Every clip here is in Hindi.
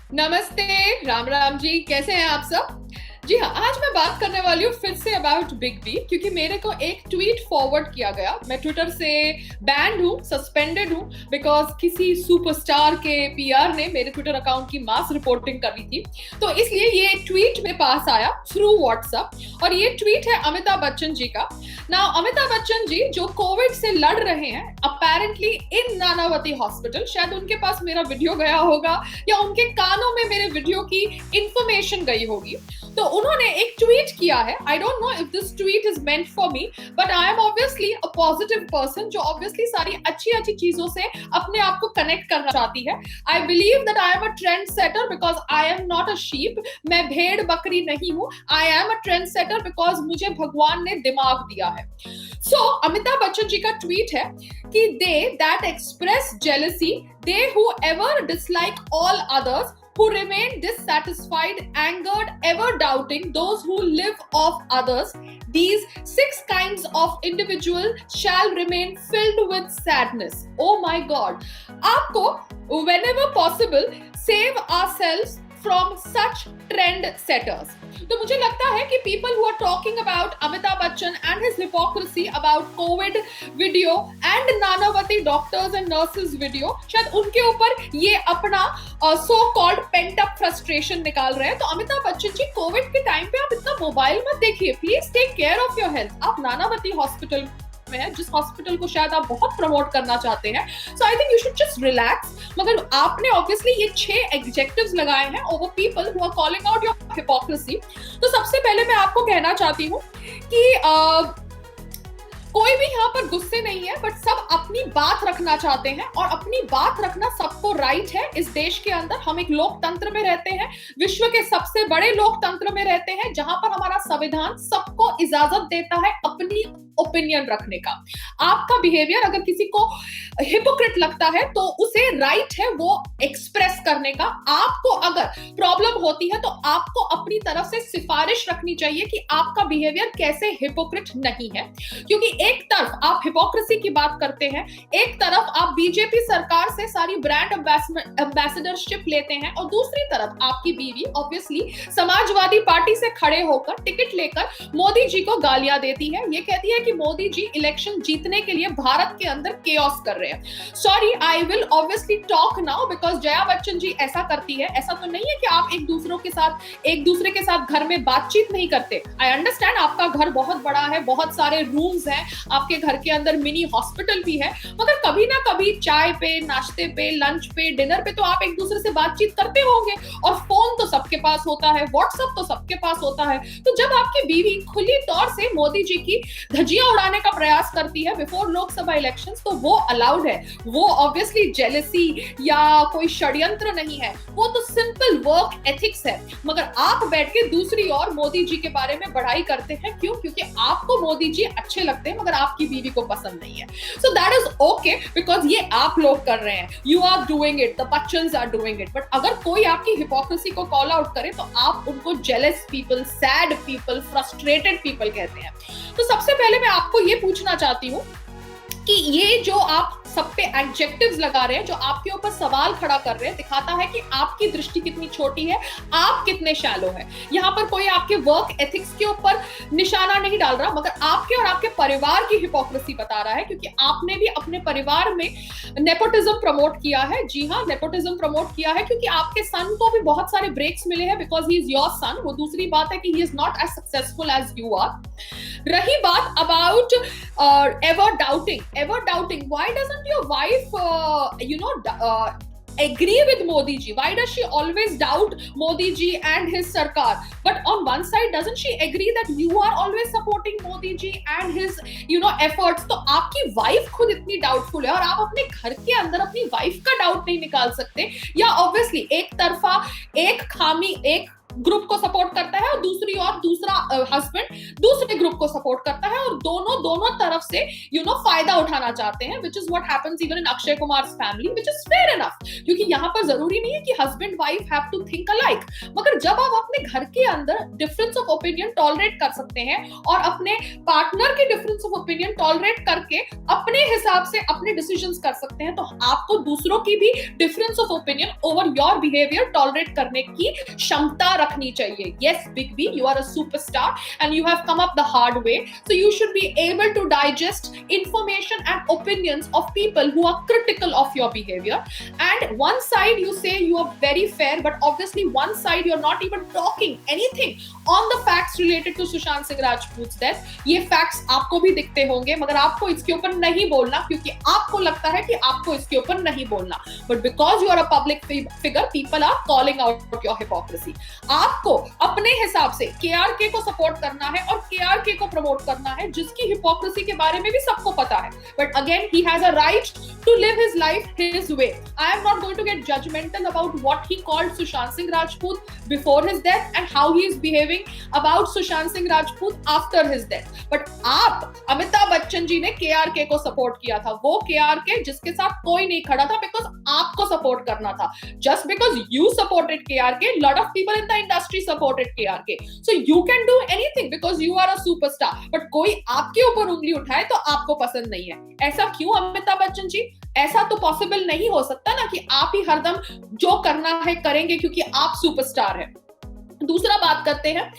नमस्ते। राम राम जी, कैसे हैं आप सब? जी हाँ, आज मैं बात करने वाली हूँ फिर से अबाउट बिग बी, क्योंकि मेरे को एक ट्वीट फॉरवर्ड किया गया। मैं ट्विटर से बैंड हूँ, सस्पेंडेड हूँ, बिकॉज किसी सुपरस्टार के पीआर ने मेरे ट्विटर अकाउंट की मास रिपोर्टिंग करी थी। तो इसलिए ये ट्वीट मेरे पास आया थ्रू व्हाट्सएप, और ये ट्वीट है अमिताभ बच्चन जी का। ना अमिताभ बच्चन जी जो कोविड से लड़ रहे हैं अपेरेंटली इन नानावती हॉस्पिटल, शायद उनके पास मेरा वीडियो गया होगा या उनके कानों में मेरे वीडियो की इंफॉर्मेशन गई होगी। तो उन्होंने एक ट्वीट किया है। I don't know if this tweet is meant for me, but I am obviously a positive person जो ऑब्वियसली सारी अच्छी अच्छी चीजों से अपने आप को कनेक्ट करना चाहती है। I believe that I am a trend setter because I am not a sheep. मैं भेड़ बकरी नहीं हूं। I am a trend setter because मुझे भगवान ने दिमाग दिया है। सो अमिताभ बच्चन जी का ट्वीट है कि they that express jealousy, they who ever dislike all others, who remain dissatisfied, angered, ever doubting, those who live off others, these 6 kinds of individual shall remain filled with sadness. Oh my God! आपको whenever possible save ourselves from such trend setters. तो मुझे लगता है कि people who are talking about Amitabh Bachchan and his hypocrisy about COVID video and Nanavati doctors and nurses video, शायद उनके ऊपर ये अपना so called pent up frustration निकाल रहे हैं। तो अमिताभ बच्चन जी, कोविड के टाइम पे आप इतना मोबाइल मत देखिए, please take care of your health. आप नानावती हॉस्पिटल में है, जिस हॉस्पिटल को शायद आप बहुत प्रमोट करना चाहते हैं। So I think you should just relax. मगर आपने ऑब्वियसली ये 6 एडजेक्टिव्स लगाए हैं over people who are calling out your hypocrisy. तो सबसे पहले मैं आपको कहना चाहती हूँ कि कोई भी यहाँ पर गुस्से नहीं है, बट सब अपनी बात रखना चाहते हैं, और अपनी बात रखना सबको राइट है। इस देश के अंदर हम एक लोकतंत्र में रहते हैं, विश्व के सबसे बड़े लोकतंत्र में रहते हैं, जहां पर हमारा संविधान सबको इजाजत देता है अपनी ओपिनियन रखने का। आपका बिहेवियर अगर किसी को हिपोक्रेट लगता है तो उसे राइट है वो एक्सप्रेस करने का। आपको अगर प्रॉब्लम होती है तो आपको अपनी तरफ से सिफारिश रखनी चाहिए कि आपका बिहेवियर कैसे हिपोक्रेट नहीं है, क्योंकि एक तरफ आप हिपोक्रेसी की बात करते हैं, एक तरफ आप बीजेपी सरकार से सारी ब्रांड एम्बेसडरशिप लेते हैं, और दूसरी तरफ आपकी बीवी ऑब्वियसली समाजवादी पार्टी से खड़े होकर टिकट लेकर मोदी जी को गालियां देती है। ये कहती है कि मोदी जी इलेक्शन जीतने के लिए भारत के अंदर केओस कर रहे हैं। Sorry, I will obviously talk now because Jaya Bachchan ji ऐसा करती है। ऐसा तो नहीं है कि आप एक दूसरे के साथ घर में बातचीत नहीं करते। आई अंडरस्टैंड आपका घर बहुत बड़ा है, बहुत सारे रूम्स हैं, आपके घर के अंदर मिनी हॉस्पिटल भी है, मगर कभी ना कभी चाय पे, नाश्ते पे, लंच पे, डिनर पे तो आप एक दूसरे से बातचीत करते होंगे। और फोन तो सबके पास होता है, व्हाट्सएप तो सबके पास होता है। तो जब आपकी बीवी खुली तौर से मोदी जी की धज्जियां उड़ाने का प्रयास करती है बिफोर लोकसभा इलेक्शंस, तो वो अलाउड है। वो ऑब्वियसली जेलसी या कोई षड्यंत्र नहीं है, वो तो सिंपल वर्क एथिक्स है। मगर आप बैठ के दूसरी ओर मोदी जी के बारे में बढ़ाई करते हैं। क्यों? क्योंकि आपको मोदी जी अच्छे लगते हैं मगर आपकी बीवी को पसंद नहीं है। So that is okay, because ये आप लोग कर रहे हैं, you are doing it, the Bachchans are doing it. But अगर कोई आपकी हिपोक्रेसी को कॉल आउट करे तो आप उनको jealous people, sad people, frustrated people कहते हैं। तो सबसे पहले मैं आपको ये पूछना चाहती हूँ कि ये जो आप सब पे एडजेक्टिव्स लगा रहे हैं, जो आपके ऊपर सवाल खड़ा कर रहे हैं, दिखाता है कि आपकी दृष्टि कितनी छोटी है, आप कितने शैलो हैं। यहाँ पर कोई आपके वर्क एथिक्स के ऊपर निशाना नहीं डाल रहा, मगर आपके और आपके परिवार की हिपोक्रेसी बता रहा है, क्योंकि आपने भी अपने परिवार में नेपोटिज्म प्रमोट किया है। जी हाँ, नेपोटिज्म प्रमोट किया है, क्योंकि आपके सन को भी बहुत सारे ब्रेक्स मिले हैं because he is your son. वो दूसरी बात है कि he is not as successful as you are. रही बात about ever doubting, why doesn't your wife agree with Modi ji? Why does she always doubt Modi ji and his sarkar? But on one side, doesn't she agree that you are always supporting Modi ji and his efforts? तो आपकी वाइफ खुद इतनी डाउटफुल है और आप अपने घर के अंदर अपनी वाइफ का डाउट नहीं निकाल सकते, या ऑब्वियसली एक तरफा, एक खामी, एक ग्रुप को सपोर्ट करता है और दूसरी ओर दूसरा हस्बैंड दूसरे ग्रुप को सपोर्ट करता है और दोनों तरफ से फायदा उठाना चाहते हैं, which is what happens even in Akshay Kumar's family, which is fair enough, क्योंकि यहाँ पर जरूरी नहीं है कि husband wife have to think alike, मगर जब आप अपने घर के अंदर डिफरेंस ऑफ ओपिनियन टॉलरेट कर सकते हैं और अपने पार्टनर के डिफरेंस ऑफ ओपिनियन टॉलरेट करके अपने हिसाब से अपने डिसीजंस कर सकते हैं, तो आपको दूसरों की भी difference of opinion over your behaviour tolerate करने की क्षमता रखनी चाहिए. Yes, Big B, you are a superstar and you have come up the hard way. So you should be able to digest information and opinions of people who are critical of your behavior. And one side you say you are very fair, but obviously one side you're not even talking anything on the facts related to Sushant Singh Rajput's death. ये facts आपको भी दिखते होंगे, मगर आपको इसके ऊपर नहीं बोलना क्योंकि आपको लगता है कि आपको इसके ऊपर नहीं बोलना. But because you are a public figure, people are calling out your hypocrisy. आपको अपने हिसाब से KRK को सपोर्ट करना है और KRK को प्रमोट करना है, जिसकी हिपोक्रेसी के बारे में भी सबको पता है. But again, he has a right to live his life his way. I am not going to get judgmental about what he called Sushant Singh Rajput before his death and how he is behaving about Sushant Singh Rajput after his death. But आप अमिताभ बच्चन जी ने KRK को सपोर्ट किया था, वो KRK जिसके साथ कोई नहीं खड़ा था, because आपको सपोर्ट करना था. Just because you supported KRK, lot of people in the industry supported KRK. So you can do anything because you are a superstar. But कोई आपके ऊपर उंगली उठाए तो आपको पसंद नहीं है. ऐसा क्यों अमिताभ बच्चन जी? ऐसा तो पॉसिबल नहीं हो सकता ना कि आप ही हरदम जो करना है करेंगे क्योंकि आप सुपरस्टार हैं. दूसरा बात करते हैं.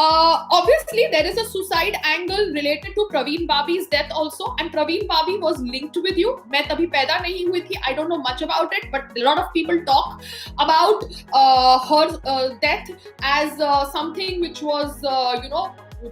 Obviously, there is a suicide angle related to Praveen Babi's death also, and Praveen Babi was linked with you. मैं तभी पैदा नहीं हुई थी. I don't know much about it, but a lot of people talk about her death as something which was,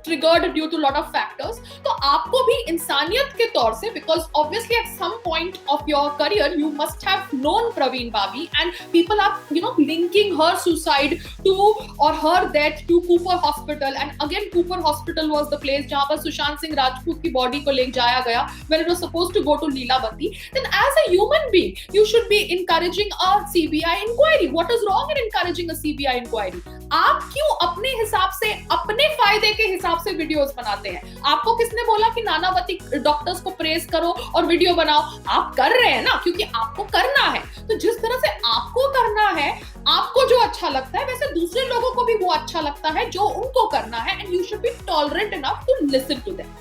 triggered due to lot of factors. तो आपको भी इंसानियत के तौर से, because obviously at some point of your career you must have known Praveen Babi, and people are linking her suicide to or her death to Cooper Hospital, and again Cooper Hospital was the place जहाँ पर सुशांत सिंह राजपूत की बॉडी को ले जाया गया when it was supposed to go to Leelavati. Then as a human being you should be encouraging a CBI inquiry. What is wrong in encouraging a CBI inquiry? आप क्यों अपने हिसाब से अपने फायदे के हिसाब से वीडियोस बनाते हैं? आपको किसने बोला कि नानावती डॉक्टर्स को प्रेस करो और वीडियो बनाओ? आप कर रहे हैं ना क्योंकि आपको करना है. तो जिस तरह से आपको करना है, आपको जो अच्छा लगता है, वैसे दूसरे लोगों को भी वो अच्छा लगता है जो उनको करना है, and you should be tolerant enough to listen to them.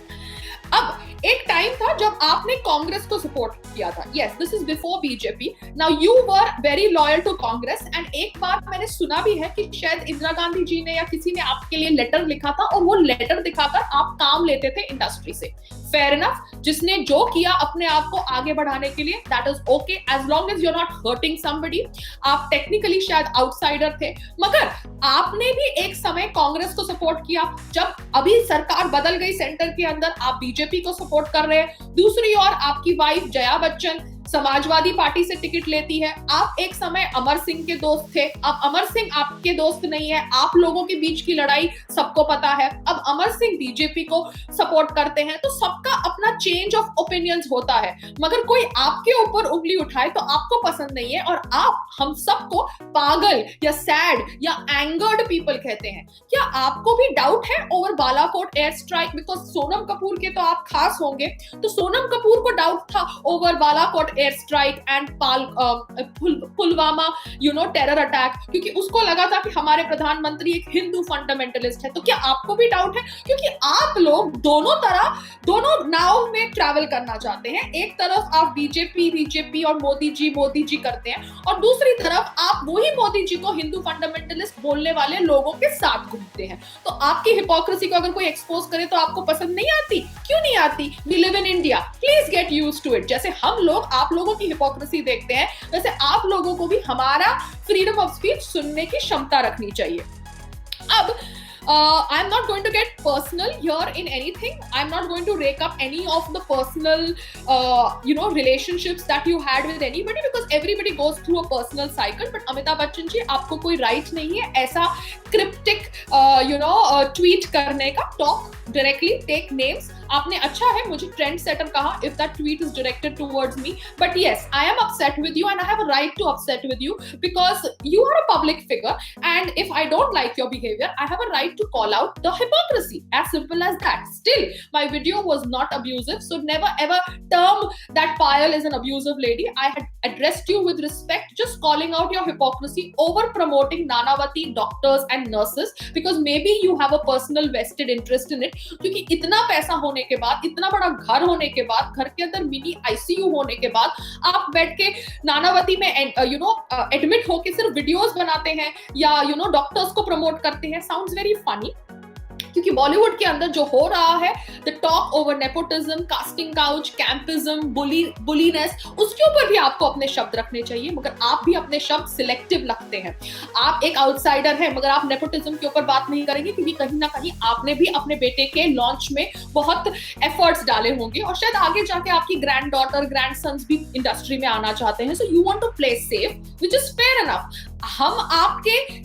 अब एक टाइम था जब आपने कांग्रेस को सपोर्ट किया था. Yes, this is before BJP. Now you were very loyal to Congress, and एक बार मैंने सुना भी है कि शायद इंदिरा गांधी जी ने या किसी ने आपके लिए लेटर लिखा था और वो लेटर दिखाकर आप काम लेते थे इंडस्ट्री से. फेयर इनफ, जिसने जो किया अपने आप को आगे बढ़ाने के लिए, that is okay as long as you are not hurting somebody. आप टेक्निकली शायद आउटसाइडर थे, मगर आपने भी एक समय कांग्रेस को सपोर्ट किया. जब अभी सरकार बदल गई सेंटर के अंदर, आप बीजेपी को सपोर्ट कर रहे हैं. दूसरी ओर आपकी वाइफ जया बच्चन समाजवादी पार्टी से टिकट लेती है. आप एक समय अमर सिंह के दोस्त थे, अब अमर सिंह आपके दोस्त नहीं है. आप लोगों के बीच की लड़ाई सबको पता है. अब अमर सिंह बीजेपी को सपोर्ट करते हैं, तो सबका अपना चेंज ऑफ ओपिनियंस होता है. मगर कोई आपके ऊपर उंगली उठाए तो आपको पसंद नहीं है, और आप हम सबको पागल या सैड या एंगर्ड पीपल कहते हैं. क्या आपको भी डाउट है over Balakot air strike? Because Sonam Kapoor के तो आप खास होंगे, तो सोनम कपूर को डाउट था over Balakot air strike and Pulwama terror attack, क्योंकि उसको लगा था कि हमारे प्रधानमंत्री एक हिंदू फंडामेंटलिस्ट है. तो क्या आपको भी डाउट है? क्योंकि आप लोग दोनों नाव में ट्रैवल करना चाहते हैं. एक तरफ आप बीजेपी और मोदी जी करते हैं, और दूसरी तरफ आप वही मोदी जी को हिंदू फंडामेंटलिस्ट बोलने वाले लोगों के साथ घूमते हैं. तो आपकी हिपोक्रेसी को अगर कोई एक्सपोज करे तो आपको पसंद नहीं आती? क्यों नहीं आती? We live in India, please get used to it. जैसे हम लोग आप लोगों की हिपोक्रेसी देखते हैं, वैसे आप लोगों को भी हमारा फ्रीडम ऑफ स्पीच सुनने की क्षमता रखनी चाहिए. अब I'm not going to get personal here in anything. I'm not going to rake up any of the personal, relationships that you had with anybody, because everybody goes through a personal cycle. But Amitabh Bachchan जी, आपको कोई right नहीं है ऐसा cryptic, tweet करने का. Talk directly, take names. आपने अच्छा है मुझे ट्रेंड सेटर कहा, if that tweet is directed towards me, but yes, I am upset with you and I have a right to upset with you because you are a public figure, and if I don't like your behavior, I have a right to call out the hypocrisy. As simple as that. Still, my video was not abusive, so never ever term that Payal is an abusive lady. I had addressed you with respect, just calling out your hypocrisy over promoting Nanavati doctors and nurses because maybe you have a personal vested interest in it. क्योंकि इतना पैसा होने के बाद, इतना बड़ा घर होने के बाद, घर के अंदर मिनी आईसीयू होने के बाद आप बैठ के नानावती में एडमिट होके सिर्फ वीडियोस बनाते हैं या डॉक्टर्स को प्रमोट करते हैं. Sounds very funny. क्योंकि बॉलीवुड के अंदर जो हो रहा है, the talk over nepotism, casting couch, campism, bulliness, उसके ऊपर भी आपको अपने शब्द रखने चाहिए, मगर आप भी अपने शब्द सिलेक्टिव रखते हैं. आप एक आउटसाइडर हैं, मगर आप नेपोटिज्म के ऊपर बात नहीं करेंगे क्योंकि कहीं ना कहीं आपने भी अपने बेटे के लॉन्च में बहुत एफर्ट्स डाले होंगे और शायद आगे जाके आपकी ग्रैंड डॉटर, ग्रैंड सन्स भी इंडस्ट्री में आना चाहते हैं. So you want to play safe, which is fair enough. हम आपके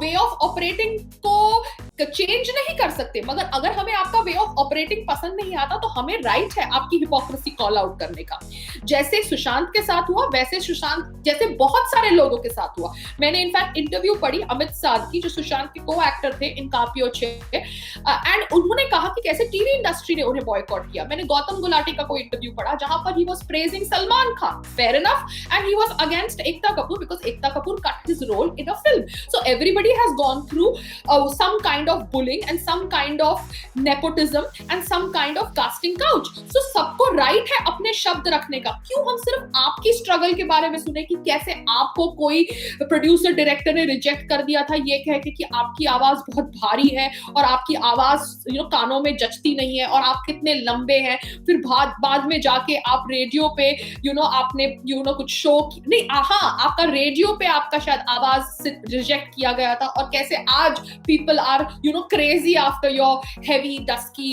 वे ऑफ ऑपरेटिंग को चेंज नहीं कर सकते, मगर अगर हमें आपका वे ऑफ ऑपरेटिंग पसंद नहीं आता तो हमें राइट है आपकी हिपोक्रेसी कॉल आउट करने का. जैसे सुशांत के साथ हुआ, वैसे सुशांत जैसे बहुत सारे लोगों के साथ हुआ. मैंने इनफैक्ट इंटरव्यू पढ़ी अमित साध की, जो सुशांत के को एक्टर थे इन कापियो 6, एंड उन्होंने कहा कि कैसे टीवी इंडस्ट्री ने उन्हें बॉयकॉट किया. मैंने गौतम गुलाटी का कोई इंटरव्यू पढ़ा जहां पर he was praising Salman Khan, fair enough, and he was against Ekta Kapoor because Ekta Kapoor cut his role in a film. So everybody has gone through some kind of bullying and some kind of nepotism and some kind of casting couch. So सबको राइट है अपने शब्द रखने का. क्यों हम सिर्फ आपकी स्ट्रगल के बारे में सुने कि कैसे आपको कोई प्रोड्यूसर डायरेक्टर ने रिजेक्ट कर दिया था ये कह के कि आपकी आवाज बहुत भारी है और आपकी आवाज कानों में जचती नहीं है और आप कितने लंबे हैं. फिर बाद में जाके आप रेडियो पे आपने कुछ शो नहीं, आपका रेडियो पे आपका शायद आवाज रिजेक्ट किया गया था और कैसे आज people are crazy after your heavy dusky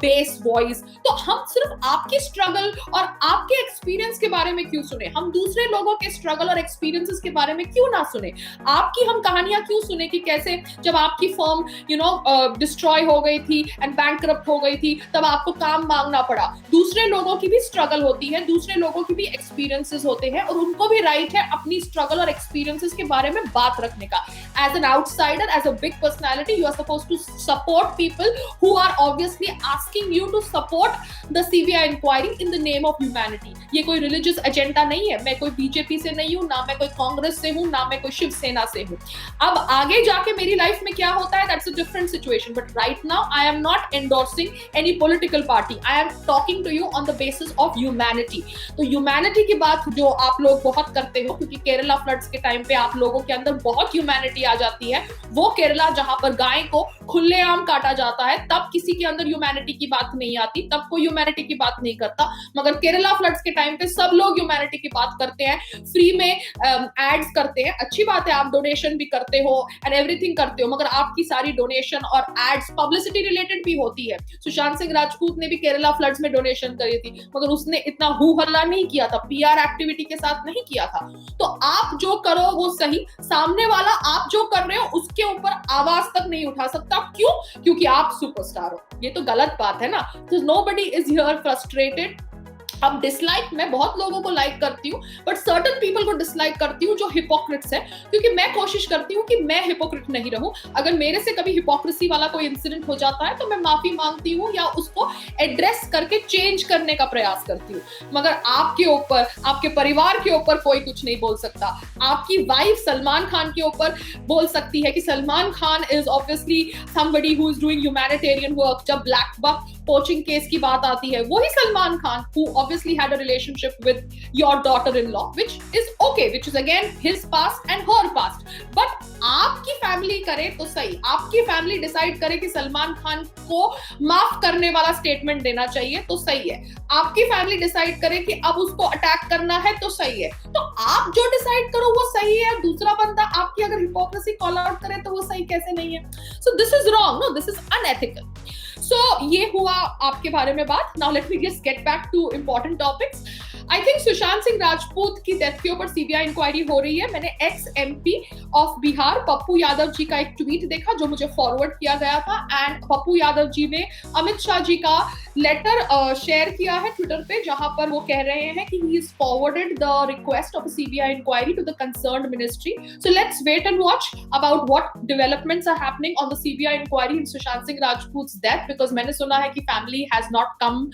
bass voice. तो हम सिर्फ आपकी स्ट्रगल और आपके एक्सपीरियंस के बारे में क्यों सुने? हम दूसरे लोगों के स्ट्रगल और एक्सपीरियंसेस के बारे में क्यों ना सुने? आपकी हम कहानियां क्यों सुने कि कैसे जब आपकी फर्म डिस्ट्रॉय हो गई थी एंड बैंकक्रप्ट हो गई थी तब आपको काम मांगना पड़ा. दूसरे लोगों की भी स्ट्रगल होती है, दूसरे लोगों की भी एक्सपीरियंसेस होते हैं और उनको भी राइट है अपनी स्ट्रगल और एक्सपीरियंसेस के बारे में बात रखने का. As an outsider, as a big personality, you are supposed to support people who are obviously asking you to support the CBI inquiry in the name of humanity. ये कोई religious agenda नहीं है. मैं कोई बीजेपी से नहीं हूँ, ना मैं कोई कांग्रेस से हूँ, ना मैं कोई शिवसेना से हूँ. अब आगे जाके मेरी लाइफ में क्या होता है, that's a different situation. But right now, I am not endorsing any political party. I am talking to you on the basis of humanity. तो humanity की बात जो आप लोग बहुत करते हो, क्योंकि केरला फ्लड्स के टाइम पे आप लोगों के अंदर बहुत ह्यूमैनिटी आ जाती है. वो केरला जहां पर गाय को खुलेआम काटा जाता है तब किसी के अंदर ह्यूमैनिटी की बात नहीं आती, तब कोई ह्यूमैनिटी की बात नहीं करता. मगर केरला फ्लड्स के टाइम पे सब लोग ह्यूमैनिटी की बात करते हैं, फ्री में एड्स करते हैं. अच्छी बात है, आप डोनेशन भी करते हो एंड एवरीथिंग करते हो, मगर आपकी सारी डोनेशन और एड्स पब्लिसिटी रिलेटेड भी होती है. सुशांत सिंह राजपूत ने भी केरला फ्लड्स में डोनेशन करी थी, मगर उसने इतना हू हल्ला नहीं किया था, पीआर एक्टिविटी के साथ नहीं किया था. तो आप जो करो वो सही, सामने वाला आप जो कर रहे हो उसके ऊपर आवाज तक नहीं उठा सकता. क्यों? क्योंकि आप सुपरस्टार हो. ये तो गलत बात है ना. So nobody is here frustrated. अब डिसलाइक, मैं बहुत लोगों को लाइक करती हूँ बट सर्टन पीपल को डिसलाइक करती हूँ जो हिपोक्रिट्स है, क्योंकि मैं कोशिश करती हूँ कि मैं हिपोक्रिट नहीं रहूं. अगर मेरे से कभी हिपोक्रेसी वाला कोई इंसिडेंट हो जाता है तो मैं माफी मांगती हूँ या उसको एड्रेस करके चेंज करने का प्रयास करती हूँ. मगर आपके ऊपर, आपके परिवार के ऊपर कोई कुछ नहीं बोल सकता. आपकी वाइफ सलमान खान के ऊपर बोल सकती है कि Salman Khan is obviously somebody who is doing humanitarian work. जब ब्लैक बक पोचिंग केस की बात आती है, वही Salman Khan who obviously had a relationship with your daughter-in-law, which is okay, which is again his past and her past. But आपकी फैमिली करे तो सही, आपकी फैमिली डिसाइड करे कि सलमान खान को माफ करने वाला स्टेटमेंट देना चाहिए तो सही है. आपकी फैमिली डिसाइड करे कि अब उसको अटैक करना है तो सही है. तो आप जो डिसाइड करो वो सही है. दूसरा बंदा आपकी अगर हिपोक्रेसी कॉल आउट करे तो वो सही कैसे नहीं है? So this is wrong, no, this is unethical. So ये हुआ आपके बारे में बात. Now let me just get back to important topics. I think Sushant Singh Rajput की डेथ के ऊपर सीबीआई इंक्वायरी हो रही है। मैंने ex MP of Bihar Pappu Yadav ji का एक ट्वीट देखा जो मुझे फॉरवर्ड किया गया था, एंड पप्पू यादव जी ने अमित शाह जी का लेटर शेयर किया है ट्विटर पे, जहां पर वो कह रहे हैं कि he is forwarded the request of CBI inquiry to the concerned ministry. So let's wait and watch about what developments are happening on the CBI inquiry in Sushant Singh Rajput's death, because मैंने सुना है कि family has not come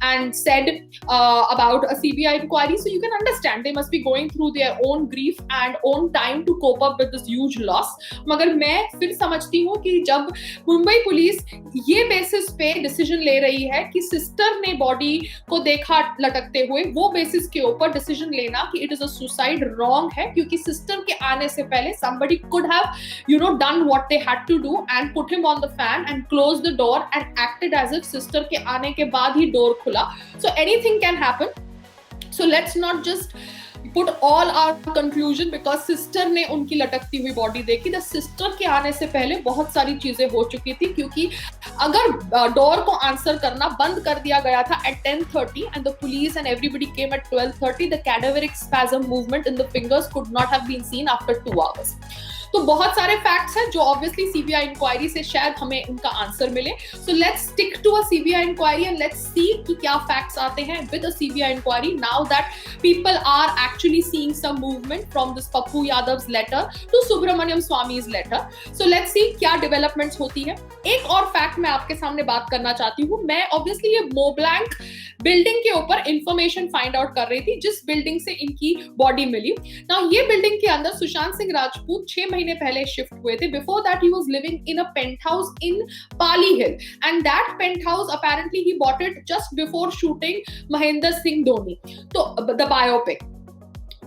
and said about a CBI inquiry, so you can understand they must be going through their own grief and own time to cope up with this huge loss. मगर मैं फिर समझती हूँ कि जब मुंबई पुलिस ये बेसिस पे डिसीजन ले रही है कि सिस्टर ने बॉडी को देखा लटकते हुए, वो बेसिस के ऊपर डिसीजन लेना कि it is a suicide wrong है, क्योंकि सिस्टर के आने से पहले somebody could have done what they had to do and put him on the fan and close the door and acted as if sister के आने के बाद ही डोर खुला. So anything can happen. So let's not just put all our conclusion because sister ने उनकी लटकती हुई बॉडी देखी. The sister के आने से पहले बहुत सारी चीजें हो चुकी थी, क्योंकि अगर डोर को आंसर करना बंद कर दिया गया था at 10:30 and the police and everybody came at 12:30, the cadaveric spasm movement in the fingers could not have been seen after 2 hours. तो बहुत सारे फैक्ट्स हैं जो ऑब्वियसली सीबीआई इंक्वायरी से शायद हमें उनका आंसर मिले. So let's stick to a CBI inquiry and let's see कि क्या फैक्ट्स आते हैं with a CBI inquiry now that people are actually seeing some movement from this Pappu Yadav's letter to Subramanian Swamy's letter. So let's see क्या डेवलपमेंट्स होती है. एक और फैक्ट मैं आपके सामने बात करना चाहती हूँ. मैं ऑब्वियसली ये मोब्लैंक बिल्डिंग के ऊपर इंफॉर्मेशन फाइंड आउट कर रही थी जिस बिल्डिंग से इनकी बॉडी मिली. नाउ ये बिल्डिंग के अंदर सुशांत सिंह राजपूत 6 महीने पहले शिफ्ट हुए थे. Before that he was living in a penthouse in Pali hill, and that penthouse apparently he bought it just before shooting Mahendra Singh Dhoni, तो द बायोपिक.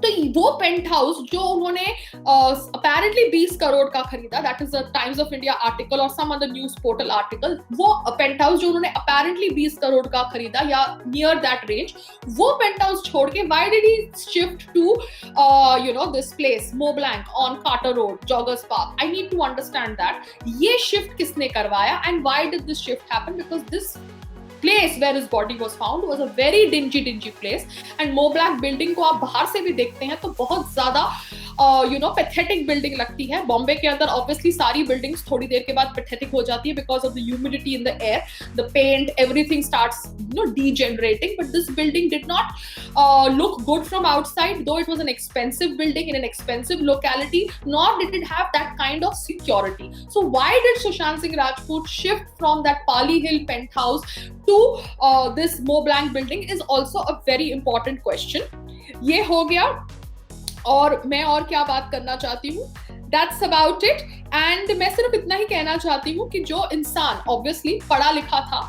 तो वो पेंट हाउस जो उन्होंने अपेरेंटली 20 करोड़ का खरीदा, that is the Times of India article और some other news portal article, वो पेंट हाउस जो उन्होंने अपेरेंटली 20 करोड़ का खरीदा या नियर दैट रेंज, वो पेंट हाउस छोड़ के why did he shift to this place Mont Blanc on Carter Road, Joggers Park? I need to understand that. ये शिफ्ट किसने करवाया and why did this shift happen? Because this place where his body was found was a very dingy place, and Mont Blanc building को आप बाहर से भी देखते हैं तो बहुत ज्यादा पैथेटिक बिल्डिंग लगती है. बॉम्बे के अंदर ऑब्वियसली सारी बिल्डिंग्स थोड़ी देर के बाद पैथेटिक हो जाती है because of the humidity in the air, the paint, everything starts degenerating, but this building did not look good from outside, though it was an expensive building in an expensive locality, nor did it have that kind of security. So why did Sushant Singh Rajput shift from that Pali Hill penthouse to this मोब्लैंक building is also a very important question. ये हो गया. और मैं और क्या बात करना चाहती हूँ, दैट्स अबाउट इट. एंड मैं सिर्फ इतना ही कहना चाहती हूँ कि जो इंसान ऑब्वियसली पढ़ा लिखा था,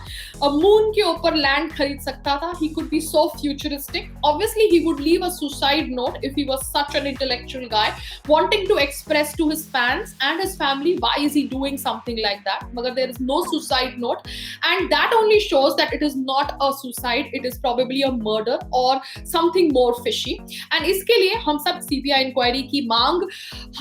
मून के ऊपर लैंड खरीद सकता था, he could be so futuristic. Obviously he would leave a suicide note if he was such an intellectual guy wanting to express to his fans and his family why is he doing something like that. But there is no suicide note, and that only shows that it is not a suicide, it is probably a murder or something more fishy. And इसके लिए हम सब सीबीआई इंक्वायरी की मांग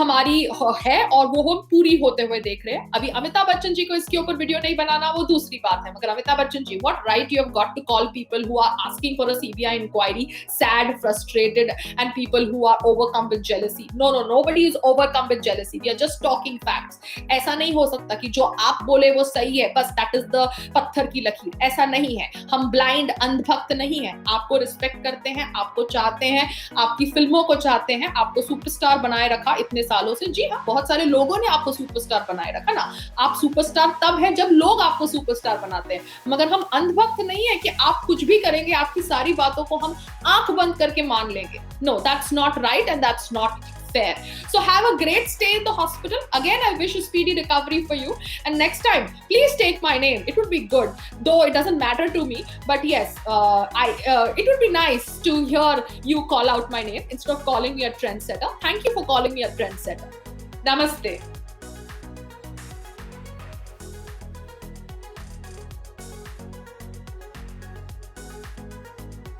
हमारी है और वो हम पूरी होते हुए देख रहे हैं. अभी अमिताभ बच्चन जी को इसके ऊपर वीडियो नहीं बनाना वो दूसरी बात है, मगर अमिताभ बच्चन जी, what right you have got to call people who are asking for a CBI inquiry sad, frustrated, and people who are overcome with jealousy? No, nobody is overcome with jealousy. We are just talking facts. ऐसा नहीं हो सकता कि जो आप बोले वो सही है, बस that is the पत्थर की लकीर. ऐसा नहीं है. हम ब्लाइंड अंधभक्त नहीं है. आपको रिस्पेक्ट करते हैं, आपको चाहते हैं, आपकी फिल्मों को चाहते हैं, आपको सुपरस्टार बनाए रखा इतने सालों से. जी हाँ, बहुत सारे लोगों ने आपको सुपरस्टार बनाए रखा ना. आप सुपरस्टार तब है जब लोग आपको सुपरस्टार बनाते हैं, मगर हम अंधभक्त नहीं है कि आप कुछ भी करेंगे, आपकी सारी बातों को हम आंख बंद करके मान लेंगे. No, that's not right and that's not fair. So have a great stay in the hospital. Again, I wish a speedy recovery for you. And next time, please take my name. It would be good. Though it doesn't matter to me. But yes, it would be nice to hear you call out my name instead of calling me a trendsetter. Thank you for calling me a trendsetter. Namaste.